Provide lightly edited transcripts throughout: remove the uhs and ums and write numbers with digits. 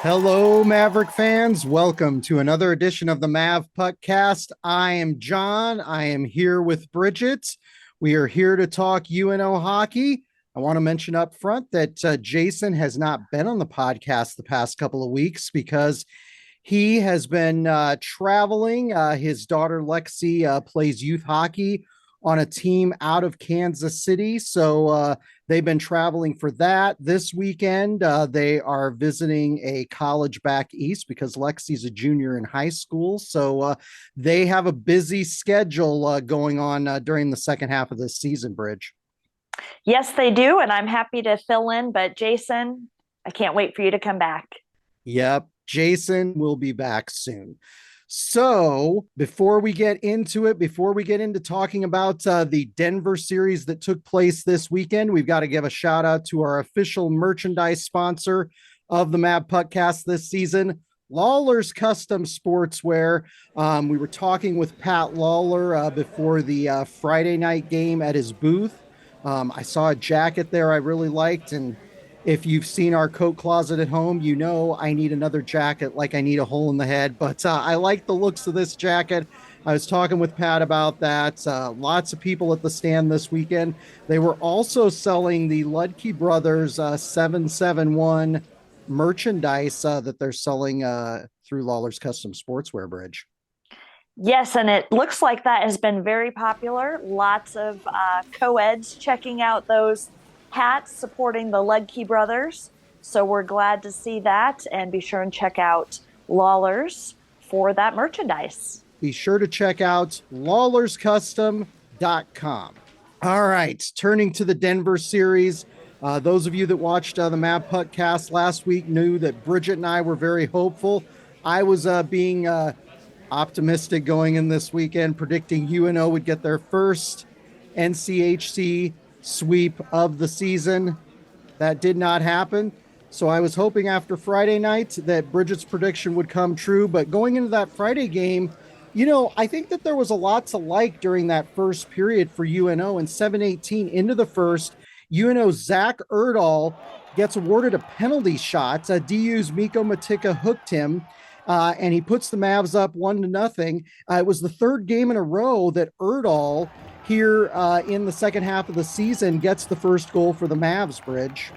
Hello, Maverick fans. Welcome to another edition of the Mavpuckcast. I am John. I am here with Bridget. We are here to talk UNO hockey. I want to mention up front that Jason has not been on the podcast the past couple of weeks because he has been traveling. His daughter Lexi plays youth hockey on a team out of Kansas City. So they've been traveling for that. This weekend, they are visiting a college back east because Lexi's a junior in high school. So they have a busy schedule going on during the second half of this season, Bridge. Yes, they do. And I'm happy to fill in. But Jason, I can't wait for you to come back. Yep. Jason will be back soon. So before we get into it, before we get into talking about the Denver series that took place this weekend, we've got to give a shout out to our official merchandise sponsor of the Mavpuckcast this season, Lawler's Custom Sportswear. We were talking with Pat Lawler before the Friday night game at his booth. I saw a jacket there I really liked, and if you've seen our coat closet at home, you know I need another jacket like I need a hole in the head. But I like the looks of this jacket. I was talking with Pat about that. Lots of people at the stand this weekend. They were also selling the Ludke Brothers 771 merchandise that they're selling through Lawler's Custom Sportswear, Bridge. Yes, and it looks like that has been very popular. Lots of co-eds checking out those hats supporting the Ludke Brothers. So we're glad to see that, and be sure and check out Lawler's for that merchandise. Be sure to check out lawlerscustom.com. All right, turning to the Denver series. Those of you that watched the Mavpuckcast last week knew that Bridget and I were very hopeful. I was being optimistic going in this weekend, predicting UNO would get their first NCHC sweep of the season. That did not happen. So I was hoping after Friday night that Bridget's prediction would come true. But going into that Friday game, I think that there was a lot to like during that first period for UNO. And 7:18 into the first, UNO's Zach Erdahl gets awarded a penalty shot. DU's Mikko Matika hooked him. And he puts the Mavs up 1-0. It was the third game in a row that Erdahl here in the second half of the season gets the first goal for the Mavs, Bridge.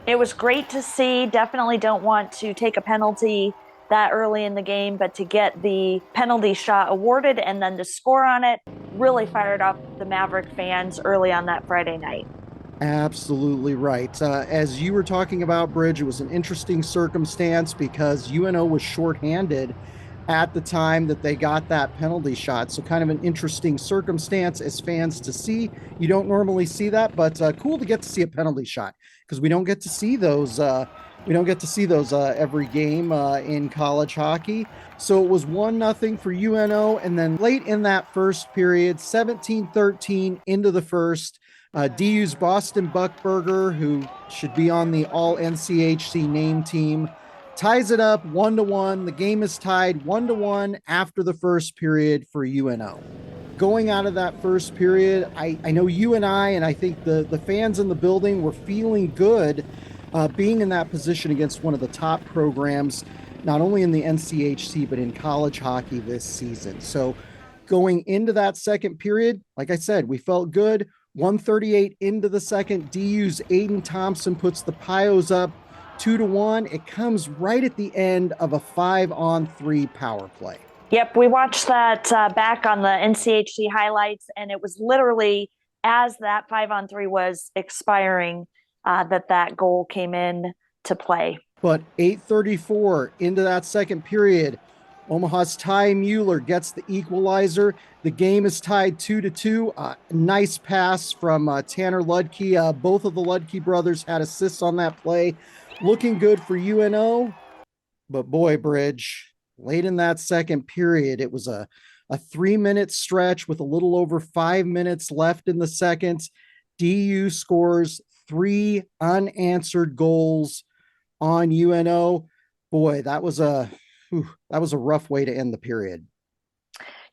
It was great to see. Definitely don't want to take a penalty that early in the game, but to get the penalty shot awarded and then to score on it really fired up the Maverick fans early on that Friday night. Absolutely right. As you were talking about, Bridge, it was an interesting circumstance because UNO was shorthanded at the time that they got that penalty shot. So kind of an interesting circumstance as fans to see. You don't normally see that, but cool to get to see a penalty shot because we don't get to see those. Every game in college hockey. So it was 1-0 for UNO. And then late in that first period, 17-13 into the first, DU's Boston Buckberger, who should be on the all NCHC name team, ties it up 1-1. The game is tied 1-1 after the first period for UNO. Going out of that first period, I know you and I think the fans in the building were feeling good being in that position against one of the top programs, not only in the NCHC, but in college hockey this season. So going into that second period, like I said, we felt good. 1:38 into the second, DU's Aiden Thompson puts the Pios up 2-1. It comes right at the end of a 5-on-3 power play. Yep, we watched that back on the NCHC highlights, and it was literally as that 5-on-3 was expiring that goal came in to play. But 8:34 into that second period, Omaha's Ty Mueller gets the equalizer. The game is tied 2-2. Nice pass from Tanner Ludke. Both of the Ludke brothers had assists on that play. Looking good for UNO. But boy, Bridge, late in that second period, it was a 3-minute stretch with a little over 5 minutes left in the second. DU scores 3 unanswered goals on UNO. Boy, that was a rough way to end the period.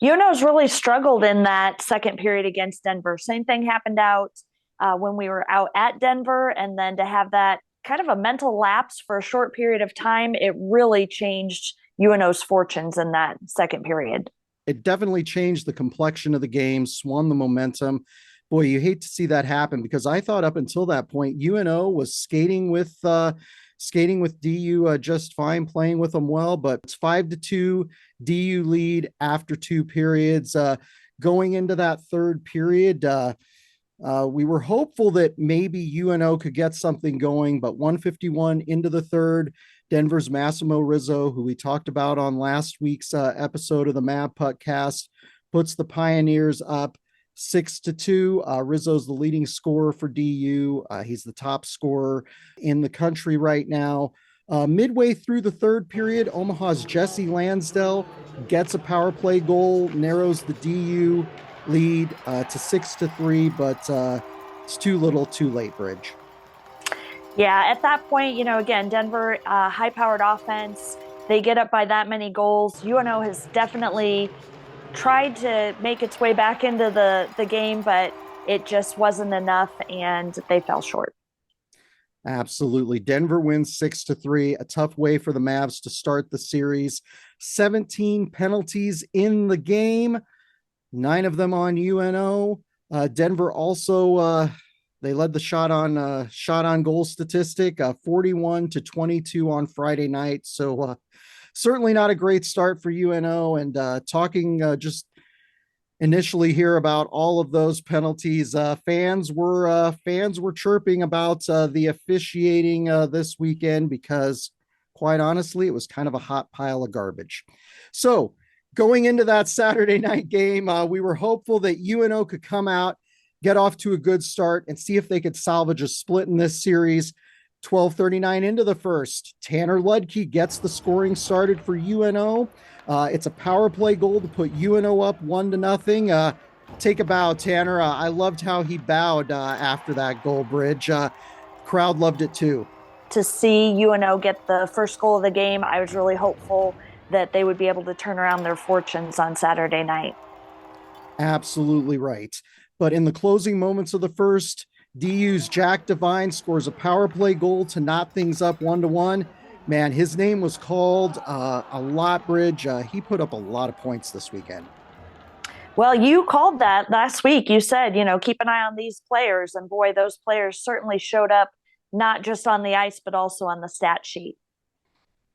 UNO's really struggled in that second period against Denver. Same thing happened out when we were out at Denver, and then to have that kind of a mental lapse for a short period of time, it really changed UNO's fortunes in that second period. It definitely changed the complexion of the game, swung the momentum. Boy, you hate to see that happen because I thought up until that point, UNO was skating with DU just fine, playing with them well, but it's 5-2 DU lead after two periods. Going into that third period, we were hopeful that maybe UNO could get something going, but 151 into the third, Denver's Massimo Rizzo, who we talked about on last week's episode of the Mavpuckcast, puts the Pioneers up 6-2. Rizzo's the leading scorer for DU. He's the top scorer in the country right now. Midway through the third period, Omaha's Jesse Lansdale gets a power play goal, narrows the DU lead to 6-3, but it's too little, too late, Bridge. Yeah, at that point, again, Denver, high-powered offense, they get up by that many goals. UNO has definitely tried to make its way back into the game, but it just wasn't enough, and they fell short. Absolutely. Denver wins 6-3, a tough way for the Mavs to start the series. 17 penalties in the game, 9 of them on UNO. Denver also they led the shot on goal statistic, 41-22 on Friday night. So certainly not a great start for UNO. And talking just initially here about all of those penalties, fans were chirping about the officiating this weekend because, quite honestly, it was kind of a hot pile of garbage. So going into that Saturday night game, we were hopeful that UNO could come out, get off to a good start, and see if they could salvage a split in this series. 12:39 into the first, Tanner Ludke gets the scoring started for UNO. It's a power play goal to put UNO up 1-0. Take a bow, Tanner. I loved how he bowed after that goal, Bridge. Crowd loved it too. To see UNO get the first goal of the game, I was really hopeful that they would be able to turn around their fortunes on Saturday night. Absolutely right. But in the closing moments of the first, DU's Jack Devine scores a power play goal to knot things up 1-1. Man, his name was called a lot, Bridge. He put up a lot of points this weekend. Well, you called that last week. You said, keep an eye on these players. And boy, those players certainly showed up, not just on the ice, but also on the stat sheet.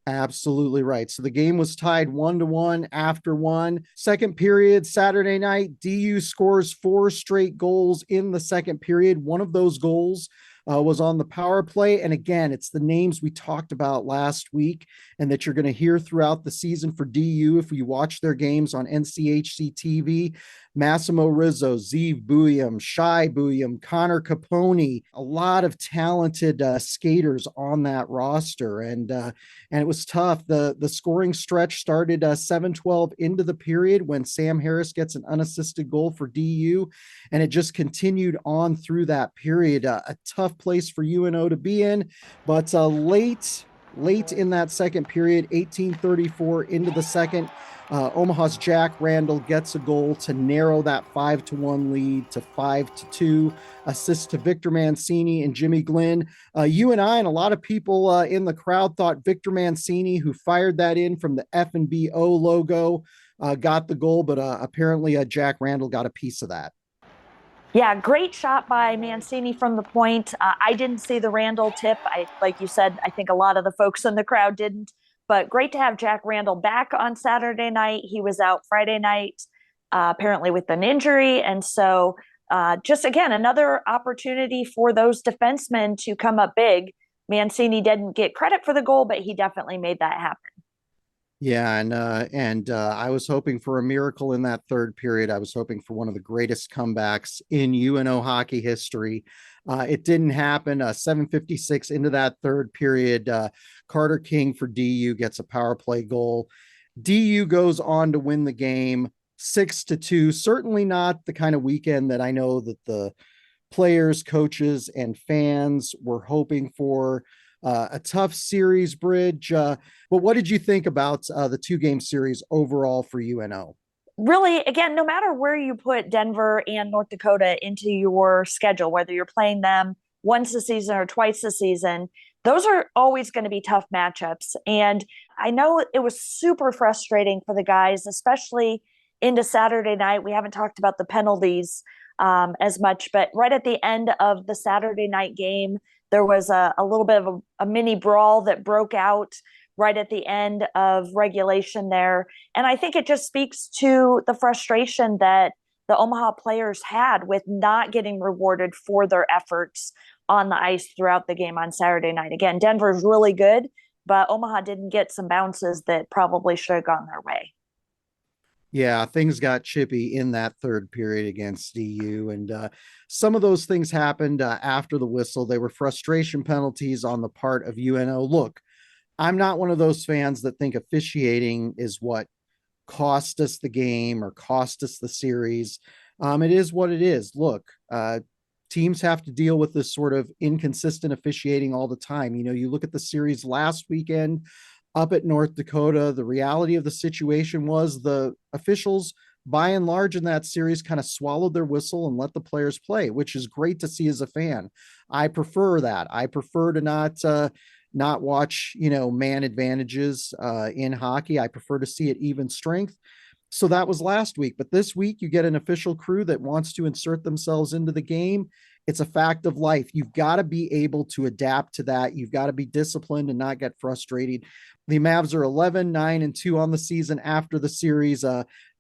Absolutely right. So the game was tied 1-1 after one. Second period, Saturday night, DU scores 4 straight goals in the second period. One of those goals was on the power play. And again, it's the names we talked about last week and that you're going to hear throughout the season for DU if you watch their games on NCHC TV. Massimo Rizzo, Zeev Buyam, Shai Buyam, Connor Capone, a lot of talented skaters on that roster. And it was tough. The scoring stretch started 7-12 into the period when Sam Harris gets an unassisted goal for DU. And it just continued on through that period. A tough place for UNO to be in, but late in that second period, 18:34 into the second, Omaha's Jack Randall gets a goal to narrow that 5-1 lead to 5-2. Assist to Victor Mancini and Jimmy Glynn. You and I and a lot of people in the crowd thought Victor Mancini, who fired that in from the F&BO logo, got the goal, but apparently Jack Randall got a piece of that. Yeah, great shot by Mancini from the point. I didn't see the Randall tip. Like you said, I think a lot of the folks in the crowd didn't. But great to have Jack Randall back on Saturday night. He was out Friday night, apparently with an injury. And so just, again, another opportunity for those defensemen to come up big. Mancini didn't get credit for the goal, but he definitely made that happen. Yeah, and I was hoping for a miracle in that third period. I was hoping for one of the greatest comebacks in UNO hockey history. It didn't happen. 7:56 into that third period, Carter King for DU gets a power play goal. DU goes on to win the game 6-2. Certainly not the kind of weekend that I know that the players, coaches, and fans were hoping for. A tough series, Bridge. But what did you think about the 2-game series overall for UNO? really, again, no matter where you put Denver and North Dakota into your schedule, whether you're playing them once a season or twice a season, those are always going to be tough matchups. And I know it was super frustrating for the guys, especially into Saturday night. We haven't talked about the penalties as much, but right at the end of the Saturday night game, there was a little bit of a mini brawl that broke out right at the end of regulation there. And I think it just speaks to the frustration that the Omaha players had with not getting rewarded for their efforts on the ice throughout the game on Saturday night. Again, Denver's really good, but Omaha didn't get some bounces that probably should have gone their way. Yeah, things got chippy in that third period against DU. And some of those things happened after the whistle. They were frustration penalties on the part of UNO. Look, I'm not one of those fans that think officiating is what cost us the game or cost us the series. It is what it is. Look, teams have to deal with this sort of inconsistent officiating all the time. You know, you look at the series last weekend up at North Dakota, the reality of the situation was the officials, by and large, in that series kind of swallowed their whistle and let the players play, which is great to see as a fan. I prefer that. I prefer to not watch, man advantages in hockey. I prefer to see it even strength. So that was last week. But this week, you get an official crew that wants to insert themselves into the game. It's a fact of life. You've got to be able to adapt to that. You've got to be disciplined and not get frustrated. The Mavs are 11-9-2 on the season after the series.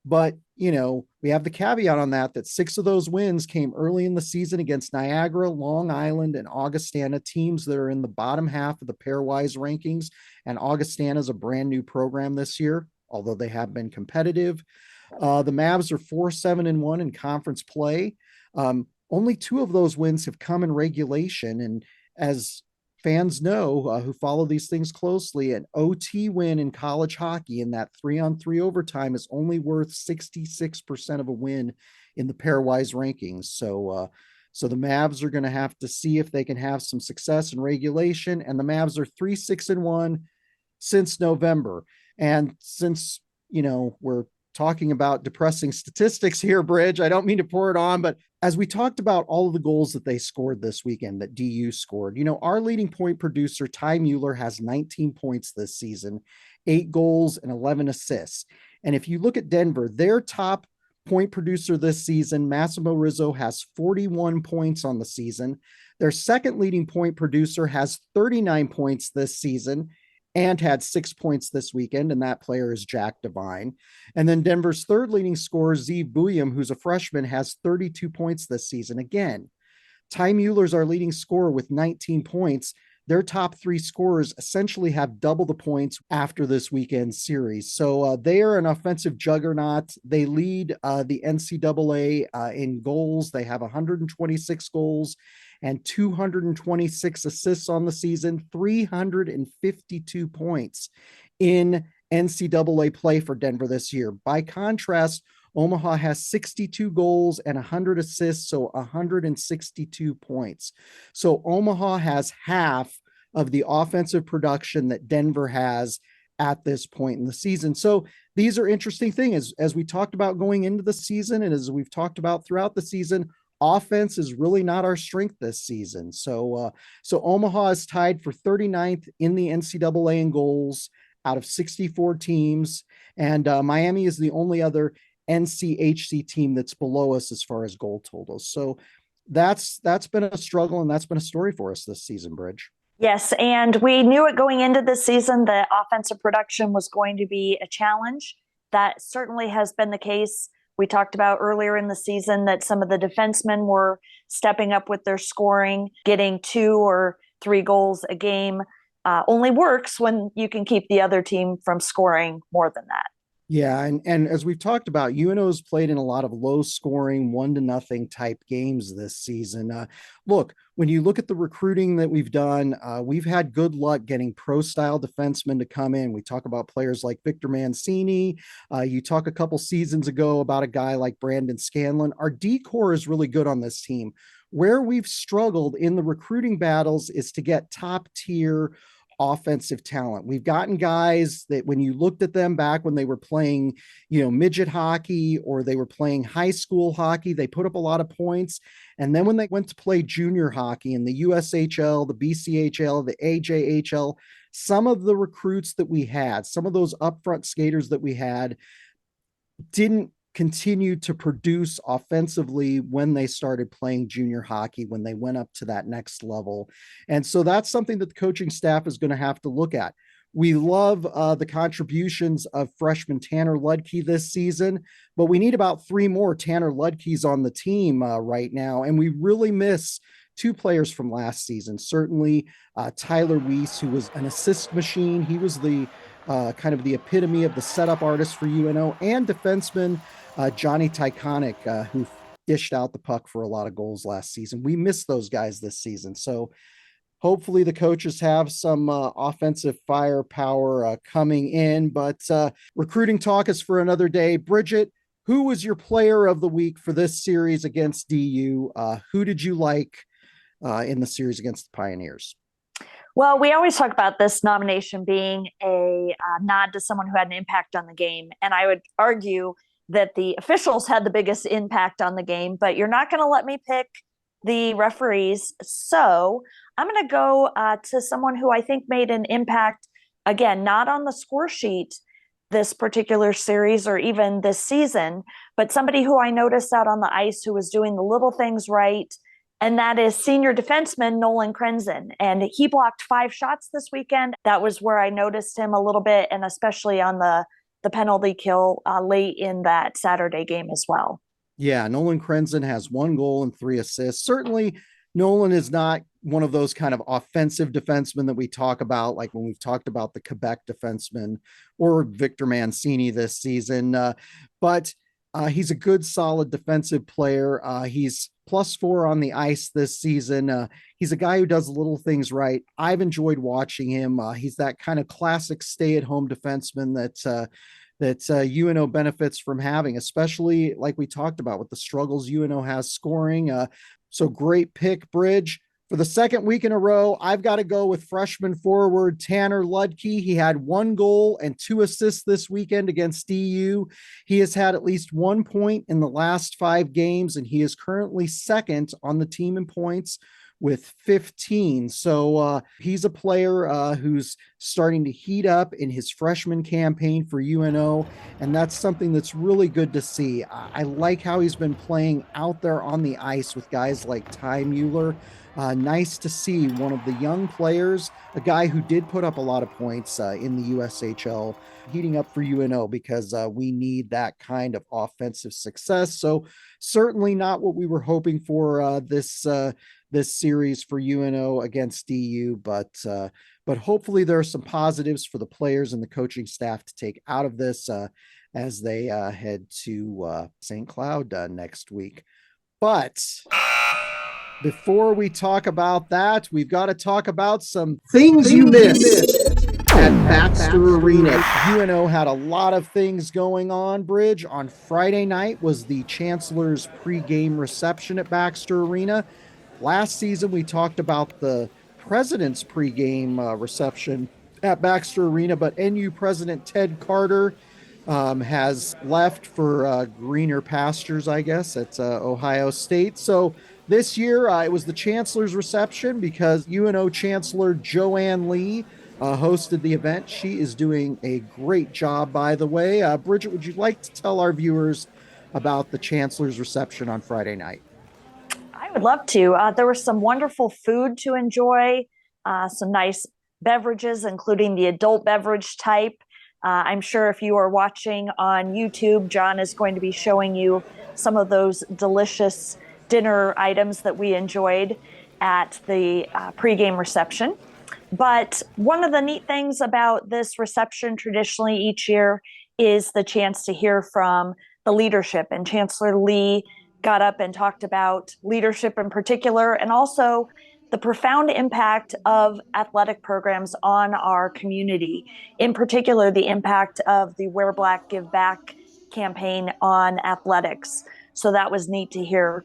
But, we have the caveat on that 6 of those wins came early in the season against Niagara, Long Island, and Augustana, teams that are in the bottom half of the pairwise rankings. And Augustana is a brand new program this year, although they have been competitive. The Mavs are 4-7-1 in conference play. Only 2 of those wins have come in regulation. And as fans know who follow these things closely, an OT win in college hockey in that 3-on-3 overtime is only worth 66% of a win in the pairwise rankings. So the Mavs are going to have to see if they can have some success in regulation. And the Mavs are 3-6-1 since November. And since, we're talking about depressing statistics here, Bridge, I don't mean to pour it on, but as we talked about all of the goals that they scored this weekend, that DU scored, our leading point producer, Ty Mueller, has 19 points this season, 8 goals and 11 assists. And if you look at Denver, their top point producer this season, Massimo Rizzo, has 41 points on the season. Their second leading point producer has 39 points this season and had 6 points this weekend, and that player is Jack Devine. And then Denver's third leading scorer, Zeev Buyam, who's a freshman, has 32 points this season. Again, Ty Mueller's our leading scorer with 19 points. Their top 3 scorers essentially have double the points after this weekend series. So they are an offensive juggernaut. They lead the NCAA in goals. They have 126 goals and 226 assists on the season, 352 points in NCAA play for Denver this year. By contrast, Omaha has 62 goals and 100 assists, so 162 points. So Omaha has half of the offensive production that Denver has at this point in the season. So these are interesting things. As we talked about going into the season, and as we've talked about throughout the season, offense is really not our strength this season. So Omaha is tied for 39th in the NCAA in goals out of 64 teams. And Miami is the only other NCHC team that's below us as far as goal totals. So that's been a struggle, and that's been a story for us this season, Bridge. Yes, and we knew it going into this season that offensive production was going to be a challenge. That certainly has been the case. We talked about earlier in the season that some of the defensemen were stepping up with their scoring, getting 2 or 3 goals a game. Only works when you can keep the other team from scoring more than that. Yeah, and as we've talked about, UNO's played in a lot of low-scoring 1-0 type games this season. Look, when you look at the recruiting that we've done, we've had good luck getting pro-style defensemen to come in. We talk about players like Victor Mancini. You talk a couple seasons ago about a guy like Brandon Scanlon. Our D-core is really good on this team. Where we've struggled in the recruiting battles is to get top-tier offensive talent. We've gotten guys that when you looked at them back when they were playing, midget hockey or they were playing high school hockey, they put up a lot of points. And then when they went to play junior hockey in the USHL, the BCHL, the AJHL, some of the recruits that we had, some of those upfront skaters that we had didn't continue to produce offensively when they started playing junior hockey, when they went up to that next level. And so that's something that the coaching staff is going to have to look at. We love the contributions of freshman Tanner Ludke this season, but we need about 3 more Tanner Ludkes on the team right now. And we really miss 2 players from last season. Certainly Tyler Weiss, who was an assist machine. He was the kind of the epitome of the setup artist for UNO, and defenseman Johnny Tyconic, who dished out the puck for a lot of goals last season. We miss those guys this season. So hopefully the coaches have some offensive firepower coming in, but recruiting talk is for another day. Bridget, who was your player of the week for this series against DU? Who did you like in the series against the Pioneers? Well, we always talk about this nomination being a nod to someone who had an impact on the game. And I would argue that the officials had the biggest impact on the game, but you're not going to let me pick the referees. So I'm going to go to someone who I think made an impact, again, not on the score sheet this particular series or even this season, but somebody who I noticed out on the ice who was doing the little things right. And that is senior defenseman Nolan Krenzen. And he blocked 5 shots this weekend. That was where I noticed him a little bit, and especially on the penalty kill late in that Saturday game as well. Yeah, Nolan Krenzen has 1 goal and 3 assists. Certainly, Nolan is not one of those kind of offensive defensemen that we talk about, like when we've talked about the Quebec defenseman or Victor Mancini this season. But he's a good, solid defensive player. He's +4 on the ice this season. He's a guy who does little things right. I've enjoyed watching him. He's that kind of classic stay-at-home defenseman that UNO benefits from having, especially like we talked about with the struggles UNO has scoring. So great pick, Bridge. For the second week in a row, I've got to go with freshman forward Tanner Ludke. He had 1 goal and 2 assists this weekend against DU. He has had at least 1 point in the last 5 games, and he is currently second on the team in points with 15. So he's a player who's starting to heat up in his freshman campaign for UNO, and that's something that's really good to see. I like how he's been playing out there on the ice with guys like Ty Mueller. Nice to see one of the young players, a guy who did put up a lot of points in the USHL, heating up for UNO, because we need that kind of offensive success. So certainly not what we were hoping for this series for UNO against DU, but hopefully there are some positives for the players and the coaching staff to take out of this as they head to St. Cloud next week. But before we talk about that, we've got to talk about some things you missed at Baxter Arena. UNO had a lot of things going on, Bridge. On Friday night was the Chancellor's pregame reception at Baxter Arena. Last season, we talked about the President's pregame reception at Baxter Arena, but NU President Ted Carter has left for greener pastures, I guess, at Ohio State. So this year, it was the Chancellor's reception because UNO Chancellor Joanne Lee hosted the event. She is doing a great job, by the way. Bridget, would you like to tell our viewers about the Chancellor's reception on Friday night? I would love to. There was some wonderful food to enjoy, some nice beverages, including the adult beverage type. I'm sure if you are watching on YouTube, John is going to be showing you some of those delicious dinner items that we enjoyed at the pregame reception. But one of the neat things about this reception traditionally each year is the chance to hear from the leadership. And Chancellor Lee got up and talked about leadership in particular, and also the profound impact of athletic programs on our community, in particular, the impact of the Wear Black, Give Back campaign on athletics. So that was neat to hear.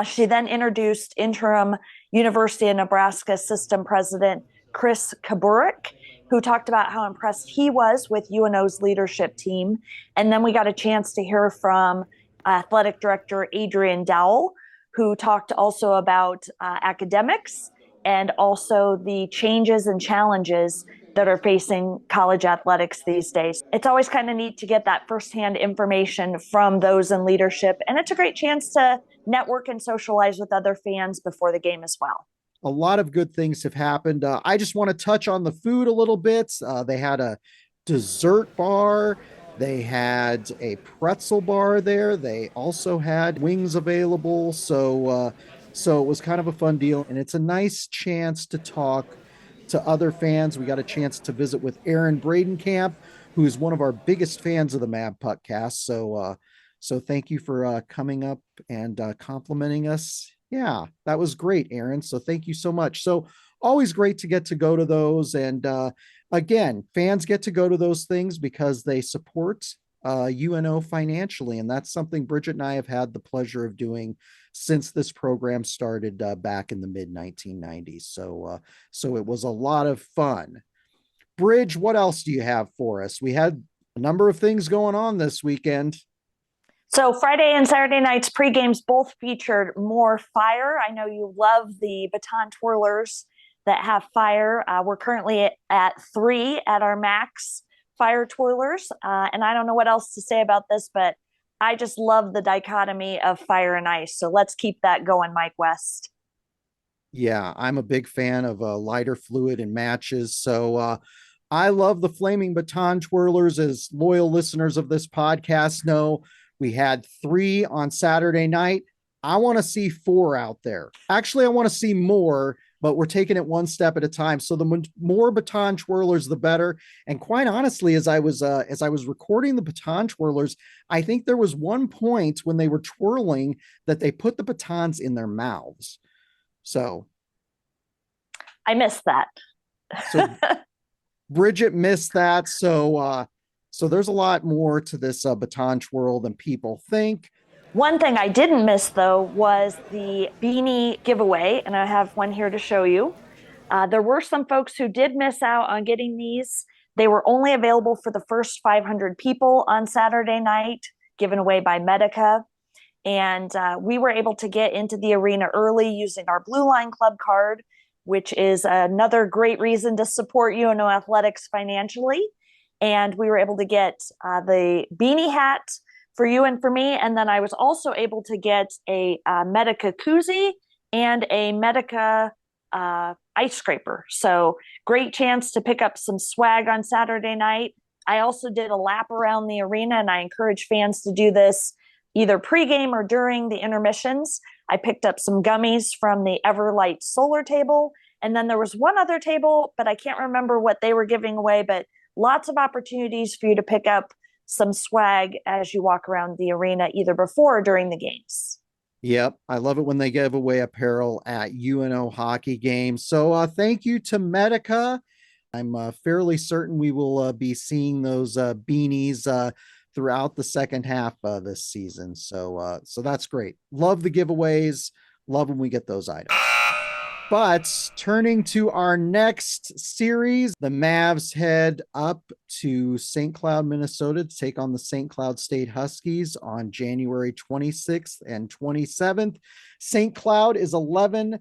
She then introduced interim University of Nebraska System President Chris Kaburik, who talked about how impressed he was with UNO's leadership team. And then we got a chance to hear from athletic director Adrian Dowell, who talked also about academics and also the changes and challenges that are facing college athletics these days. It's always kind of neat to get that firsthand information from those in leadership, and it's a great chance to network and socialize with other fans before the game as well. A lot of good things have happened. I just want to touch on the food a little bit. They had a dessert bar. They had a pretzel bar there. They also had wings available. So it was kind of a fun deal. And it's a nice chance to talk to other fans. We got a chance to visit with Aaron Bradenkamp, who is one of our biggest fans of the Mavpuckcast. So thank you for coming up and complimenting us. Yeah, that was great, Aaron. So thank you so much. So always great to get to go to those. And again, fans get to go to those things because they support UNO financially. And that's something Bridget and I have had the pleasure of doing since this program started back in the mid 1990s. So it was a lot of fun. Bridge, what else do you have for us? We had a number of things going on this weekend. So Friday and Saturday nights pre-games both featured more fire. I know you love the baton twirlers that have fire. We're currently at 3 at our max fire twirlers. And I don't know what else to say about this, but I just love the dichotomy of fire and ice. So let's keep that going, Mike West. Yeah, I'm a big fan of lighter fluid in matches. So I love the flaming baton twirlers. As loyal listeners of this podcast know, we had 3 on Saturday night. I want to see 4 out there. Actually, I want to see more, but we're taking it one step at a time. So the more baton twirlers, the better. And quite honestly, as I was recording the baton twirlers, I think there was one point when they were twirling that they put the batons in their mouths. So I missed that. So Bridget missed that. So there's a lot more to this baton twirl than people think. One thing I didn't miss, though, was the beanie giveaway, and I have one here to show you. There were some folks who did miss out on getting these. They were only available for the first 500 people on Saturday night, given away by Medica. And we were able to get into the arena early using our Blue Line Club card, which is another great reason to support UNO Athletics financially. And we were able to get the beanie hat for you and for me. And then I was also able to get a Medica koozie and a Medica ice scraper. So great chance to pick up some swag on Saturday night. I also did a lap around the arena, and I encourage fans to do this either pregame or during the intermissions. I picked up some gummies from the Everlight solar table. And then there was one other table, but I can't remember what they were giving away, but lots of opportunities for you to pick up some swag as you walk around the arena, either before or during the games. Yep. I love it when they give away apparel at UNO hockey games. So thank you to Medica. I'm fairly certain we will be seeing those beanies throughout the second half this season. So that's great. Love the giveaways. Love when we get those items. But turning to our next series, the Mavs head up to St. Cloud, Minnesota to take on the St. Cloud State Huskies on January 26th and 27th. St. Cloud is 11-7-4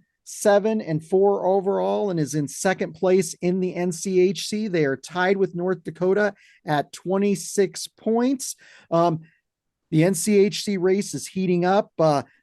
overall and is in second place in the NCHC. They are tied with North Dakota at 26 points. The NCHC race is heating up.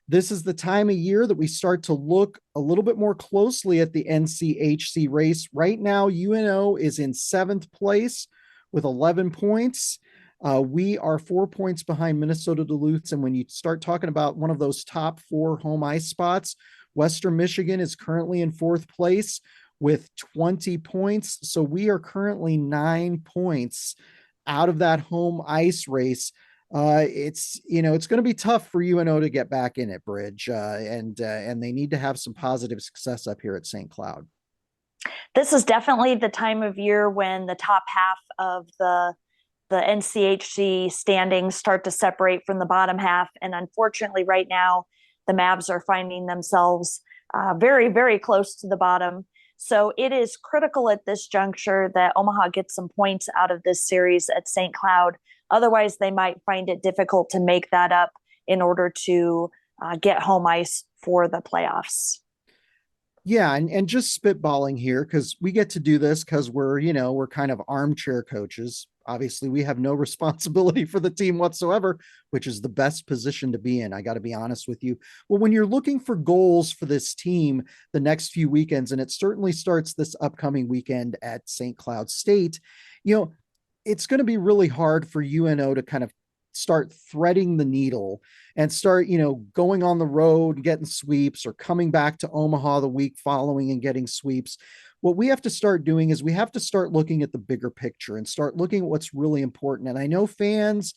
This is the time of year that we start to look a little bit more closely at the NCHC race. Right now, UNO is in 7th place with 11 points. We are 4 points behind Minnesota Duluth. And when you start talking about one of those top 4 home ice spots, Western Michigan is currently in 4th place with 20 points. So we are currently 9 points out of that home ice race. It's going to be tough for UNO to get back in it, Bridge, and they need to have some positive success up here at St. Cloud. This is definitely the time of year when the top half of the NCHC standings start to separate from the bottom half, and unfortunately, right now, the Mavs are finding themselves very, very close to the bottom. So it is critical at this juncture that Omaha gets some points out of this series at St. Cloud. Otherwise, they might find it difficult to make that up in order to get home ice for the playoffs. Yeah, and just spitballing here because we get to do this because we're kind of armchair coaches. Obviously, we have no responsibility for the team whatsoever, which is the best position to be in. I got to be honest with you. Well, when you're looking for goals for this team the next few weekends, and it certainly starts this upcoming weekend at St. Cloud State, you know, it's going to be really hard for UNO to kind of start threading the needle and start, going on the road and getting sweeps or coming back to Omaha the week following and getting sweeps. What we have to start doing is we have to start looking at the bigger picture and start looking at what's really important. And I know fans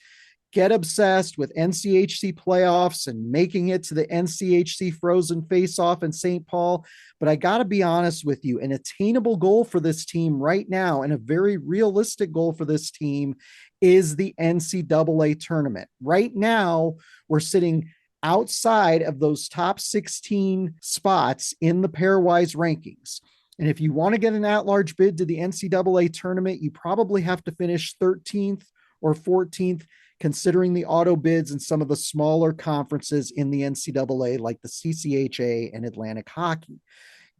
get obsessed with NCHC playoffs and making it to the NCHC Frozen Face-Off in St. Paul. But I got to be honest with you, an attainable goal for this team right now and a very realistic goal for this team is the NCAA tournament. Right now, we're sitting outside of those top 16 spots in the pairwise rankings. And if you want to get an at-large bid to the NCAA tournament, you probably have to finish 13th or 14th, considering the auto bids in some of the smaller conferences in the NCAA, like the CCHA and Atlantic Hockey.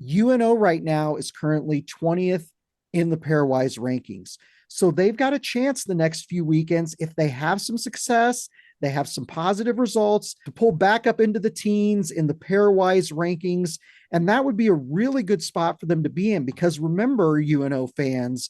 UNO right now is currently 20th in the pairwise rankings. So they've got a chance the next few weekends, if they have some success, they have some positive results, to pull back up into the teens in the pairwise rankings. And that would be a really good spot for them to be in, because remember, UNO fans,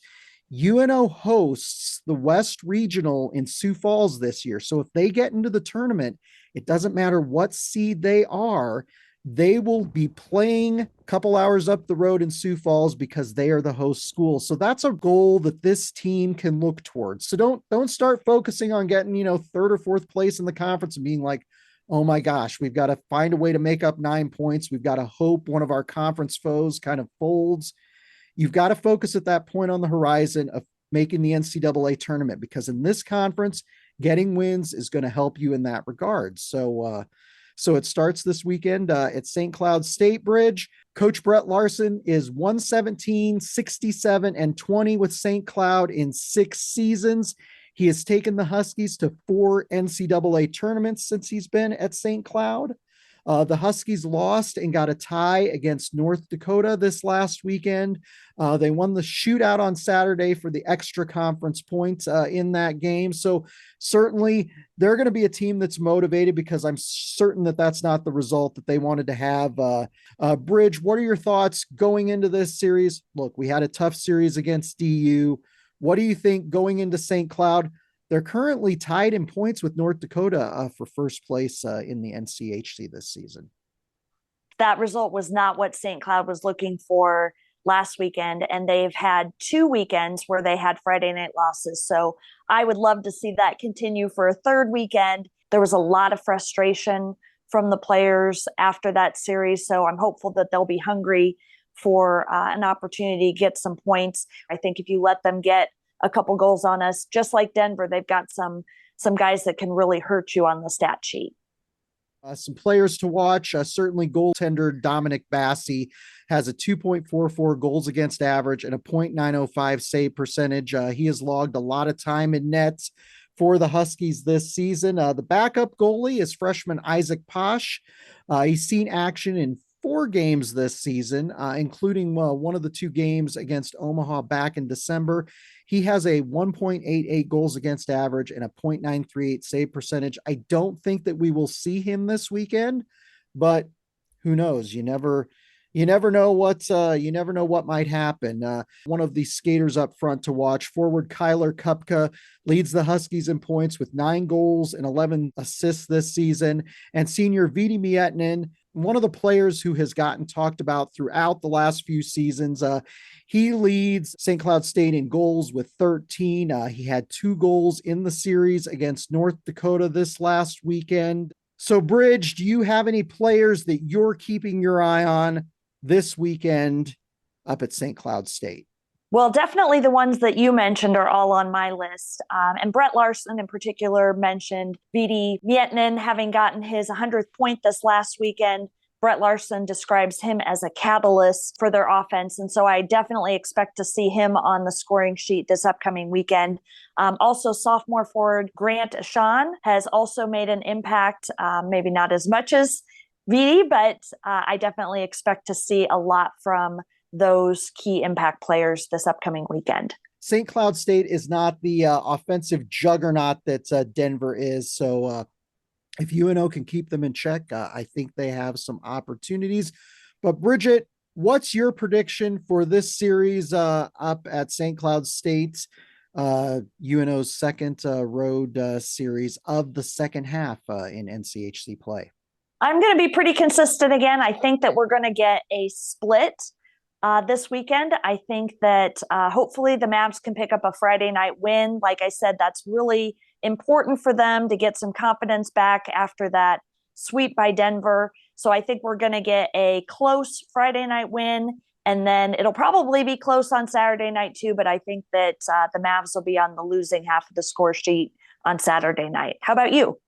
UNO hosts the West Regional in Sioux Falls this year. So if they get into the tournament, it doesn't matter what seed they are, they will be playing a couple hours up the road in Sioux Falls because they are the host school. So that's a goal that this team can look towards. So don't start focusing on getting, third or fourth place in the conference and being like, oh my gosh, we've got to find a way to make up 9 points. We've got to hope one of our conference foes kind of folds. You've got to focus at that point on the horizon of making the NCAA tournament, because in this conference, getting wins is going to help you in that regard. So it starts this weekend at St. Cloud State Bridge. Coach Brett Larson is 117, 67, and 20 with St. Cloud in 6 seasons. He has taken the Huskies to 4 NCAA tournaments since he's been at St. Cloud. The Huskies lost and got a tie against North Dakota this last weekend. They won the shootout on Saturday for the extra conference points in that game. So certainly they're going to be a team that's motivated, because I'm certain that that's not the result that they wanted to have. Bridge, what are your thoughts going into this series? Look, we had a tough series against DU. What do you think going into St. Cloud? They're currently tied in points with North Dakota for first place in the NCHC this season. That result was not what St. Cloud was looking for last weekend, and they've had 2 weekends where they had Friday night losses. So I would love to see that continue for a third weekend. There was a lot of frustration from the players after that series, so I'm hopeful that they'll be hungry for an opportunity to get some points. I think if you let them get a couple goals on us, just like Denver, they've got some guys that can really hurt you on the stat sheet. Some players to watch. Certainly goaltender Dominic Bassi has a 2.44 goals against average and a .905 save percentage. He has logged a lot of time in net for the Huskies this season. The backup goalie is freshman Isaac Posh. He's seen action in 4 games this season, including one of the 2 games against Omaha back in December. He has a 1.88 goals against average and a .938 save percentage. I don't think that we will see him this weekend, but who knows? You never know what might happen. One of the skaters up front to watch, forward Kyler Kupka, leads the Huskies in points with 9 goals and 11 assists this season. And senior Vidi Miettinen, one of the players who has gotten talked about throughout the last few seasons. He leads St. Cloud State in goals with 13. He had 2 goals in the series against North Dakota this last weekend. So, Bridge, do you have any players that you're keeping your eye on this weekend up at St. Cloud State? Well, definitely the ones that you mentioned are all on my list. And Brett Larson in particular mentioned Vidi Miettinen having gotten his 100th point this last weekend. Brett Larson describes him as a catalyst for their offense. And so I definitely expect to see him on the scoring sheet this upcoming weekend. Also, sophomore forward Grant Ashan has also made an impact, maybe not as much as Vidi, but I definitely expect to see a lot from those key impact players this upcoming weekend. St. Cloud State is not the offensive juggernaut that Denver is. So if UNO can keep them in check, I think they have some opportunities. But Bridget, what's your prediction for this series up at St. Cloud State, UNO's second road series of the second half in NCHC play? I'm going to be pretty consistent again. I think that we're going to get a split this weekend. I think that hopefully the Mavs can pick up a Friday night win. Like I said, that's really important for them to get some confidence back after that sweep by Denver. So I think we're going to get a close Friday night win, and then it'll probably be close on Saturday night too. But I think that the Mavs will be on the losing half of the score sheet on Saturday night. How about you?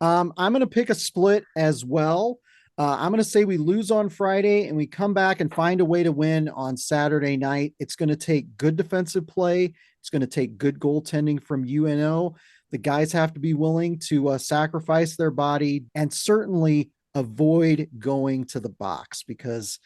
I'm going to pick a split as well. I'm going to say we lose on Friday and we come back and find a way to win on Saturday night. It's going to take good defensive play. It's going to take good goaltending from UNO. The guys have to be willing to sacrifice their body and certainly avoid going to the box, because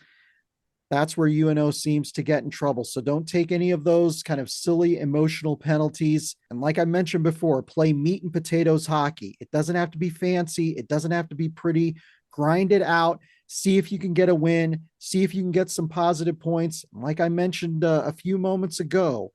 that's where UNO seems to get in trouble. So don't take any of those kind of silly emotional penalties. And like I mentioned before, play meat and potatoes hockey. It doesn't have to be fancy. It doesn't have to be pretty. Grind it out. See if you can get a win. See if you can get some positive points. Like I mentioned a few moments ago,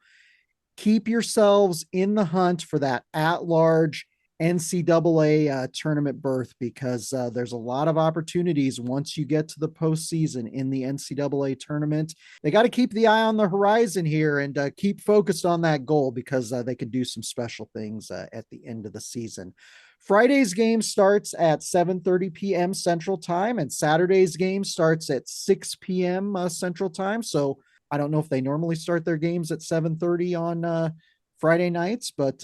keep yourselves in the hunt for that at-large NCAA tournament berth, because there's a lot of opportunities once you get to the postseason in the NCAA tournament. They got to keep the eye on the horizon here and keep focused on that goal, because they can do some special things at the end of the season. Friday's game starts at 7:30 p.m. Central Time, and Saturday's game starts at 6 p.m. Central Time. So I don't know if they normally start their games at 7:30 on Friday nights, but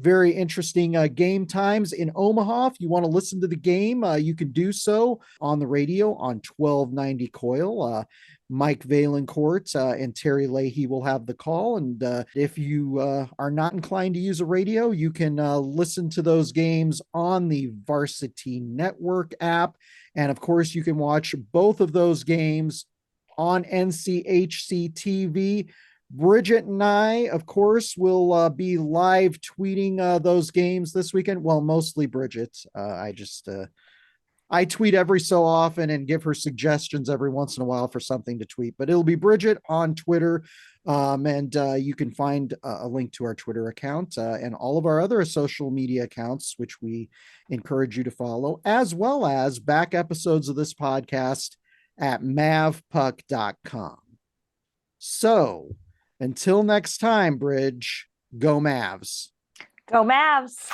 very interesting game times in Omaha. If you want to listen to the game, you can do so on the radio on 1290 Coil. Mike Valencourt and Terry Leahy will have the call. And if you are not inclined to use a radio, you can listen to those games on the Varsity Network app. And of course, you can watch both of those games on NCHC TV. Bridget and I, of course, will be live tweeting those games this weekend. Well, mostly Bridget. I tweet every so often and give her suggestions every once in a while for something to tweet, but it'll be Bridget on Twitter. And you can find a link to our Twitter account and all of our other social media accounts, which we encourage you to follow, as well as back episodes of this podcast at Mavpuck.com. So until next time, Bridge, go Mavs. Go Mavs.